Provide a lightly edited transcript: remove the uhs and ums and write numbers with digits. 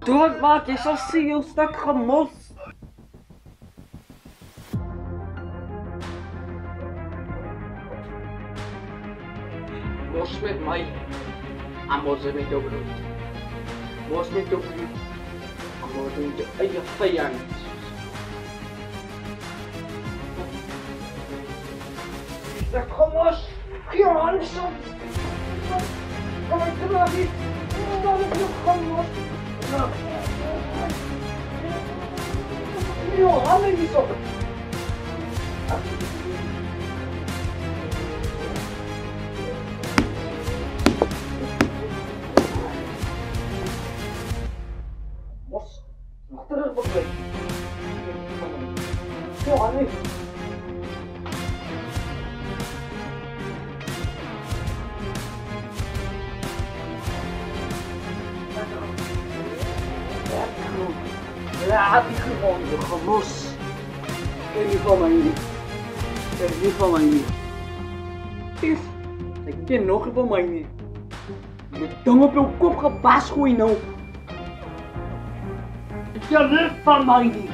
Doodmaak, jy sal sien jou stuk gemors. Mos met my, en mos met jou bloed. Mos met jou bloed, en mos met jou eie vijand. Stuk gemors, gee jou hand so. Kom ek terug hier, dan heb je gemors. Jou handen niet op. Mos, nog terug begrijp. Jou handen. Laat die gewoon je gemos. Ken je van mij niet. Ken je van mij niet. Is, ik ken nog van mij niet. Je tong op je kop gebaas gooien nou. Ik ken niet van mij niet.